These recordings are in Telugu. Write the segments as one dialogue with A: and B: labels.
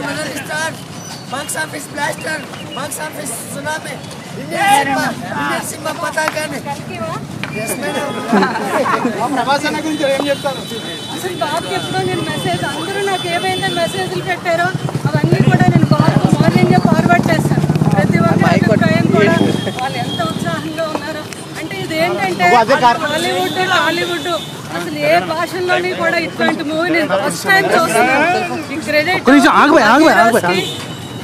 A: మొదటి star, box office blaster, box office tsunami, Indian cinema పతాకాన్ని.
B: అసలు బాబుకి ఎప్పుడో నేను మెసేజ్, అందరూ నాకు ఏమైతే మెసేజ్లు పెట్టారో అవన్నీ కూడా నేను బాబుకు మార్నింగే ఫార్వర్డ్ చేస్తాను. ప్రతి ఒక్క అభిప్రాయం కూడా వాళ్ళు ఎంత ఉత్సాహంగా ఉన్నారో. అంటే ఇది ఏంటంటే హాలీవుడ్ టాలీవుడ్ అసలు ఏ భాషల్లోని కూడా ఇట్లాంటి మూవీ నేను ఫస్ట్ టైం చూస్తున్నాను. ఈ క్రెడిట్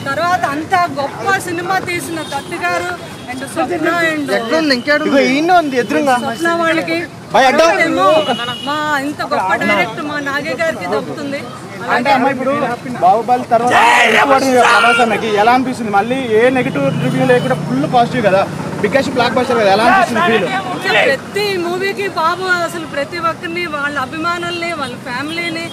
B: తర్వాత అంత గొప్ప సినిమా తీసిన దత్తు గారు అండ్ స్వప్న అండ్ స్వప్న వాళ్ళకి ఏమో మా ఇంత గొప్ప డైరెక్టర్ మా నాగే గారికి దక్కుతుంది.
C: అంటే అమ్మ ఇప్పుడు బాహుబలి తర్వాత ఎలా అనిపిస్తుంది? మళ్ళీ ఏ నెగిటివ్ రివ్యూ లేకుండా ఫుల్ పాజిటివ్ కదా, బిగ్గెస్ట్ బ్లాక్ బస్టర్ కదా, ఎలా అనిపిస్తుంది?
B: ప్రతి మూవీకి బాబు అసలు ప్రతి ఒక్కరిని వాళ్ళ అభిమానుల్ని వాళ్ళ ఫ్యామిలీని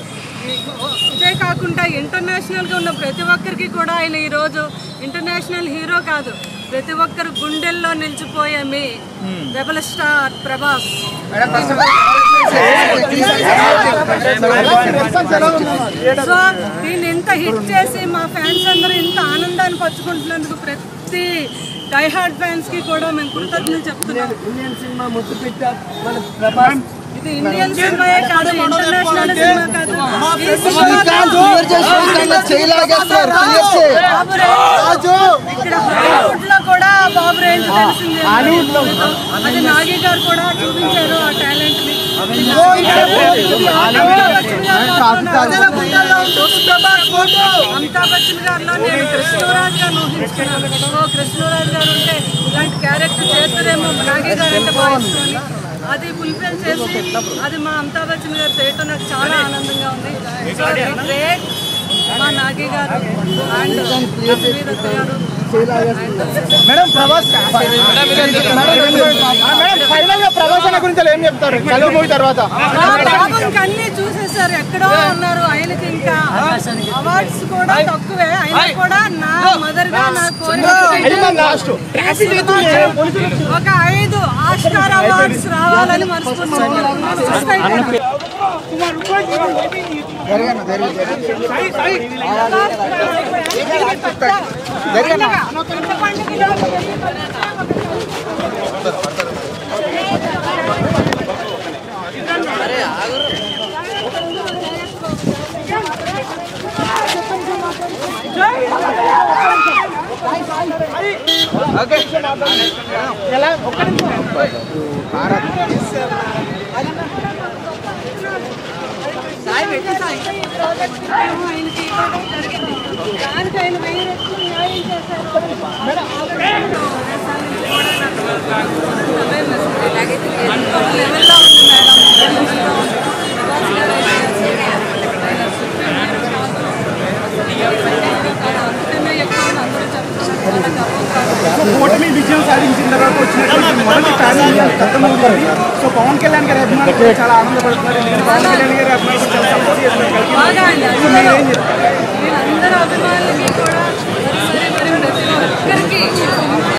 B: ఇదే కాకుండా ఇంటర్నేషనల్గా ఉన్న ప్రతి ఒక్కరికి కూడా ఆయన ఈరోజు ఇంటర్నేషనల్ హీరో కాదు, ప్రతి ఒక్కరు గుండెల్లో నిలిచిపోయే మీ రెబల్ స్టార్ ప్రభాస్. సో దీన్ని ఇంత హిట్ చేసి మా ఫ్యాన్స్ అందరూ ఇంత ఆనందాన్ని పంచుకుంటున్నందుకు ప్రతి డై హార్డ్ ఫ్యాన్స్ కి కూడా మేము కృతజ్ఞతలు చెప్తున్నాం.
A: ఇండియన్ సినిమా ముద్దు పెట్ట మన ప్రభాస్.
B: ఇది ఇండియన్ సినిమాయే కాదు, ఇంటర్నేషనల్ సినిమా కాదు. ఇక్కడ హాలీవుడ్ లో కూడా బాబు రేంజ్ తెలిసింది. అది నాగి గారు కూడా చూపించారు ఆ టాలెంట్ ని. అమితాబ్ బచ్చన్ గారిలో నేను కృష్ణరాజ్ గారిని ఊహించుకున్నాను. కృష్ణరాజ్ గారు ఉంటే ఇలాంటి క్యారెక్టర్ చేస్తారేమో నాగి గారు అంటే భావిస్తుంది. అది ఫుల్ఫిల్ చేసి అది మా అమితాబ్ బచ్చన్ గారు చేయటం నాకు చాలా ఆనందంగా ఉంది. సో గ్రేట్ మా నాగి గారు అండ్ లక్ష్మీదత్ గారు.
C: మేడం ప్రభాస్ గురించి ఏం చెప్తారు కలువ మూవీ తర్వాత?
B: అన్ని చూసేసారు, ఎక్కడో ఉన్నారు. ఆయనకి ఇంకా అవార్డ్స్ కూడా తక్కువే, అయినా కూడా నా మదర్ గా నా కోరిక ఒక 5 ఆస్కార్ అవార్డ్స్ రావాలని మనస్ఫూర్తిగా దానికి ఆయన 1000 రెట్లు న్యాయం చేశారు. లెవెల్లో ఉంది మేడం.
C: కూటమి విజయం సాధించిన తర్వాత వచ్చినటువంటి మొదటి సో పవన్ కళ్యాణ్ గారి అభిమానులు చాలా ఆనందపడుతున్నారు. పవన్ కళ్యాణ్ గారి అభిమానులు చాలా సపోర్ట్ చేస్తున్నారు.
B: అందరూ అభిమానులకి కూడా ప్రతి ఒక్కరికి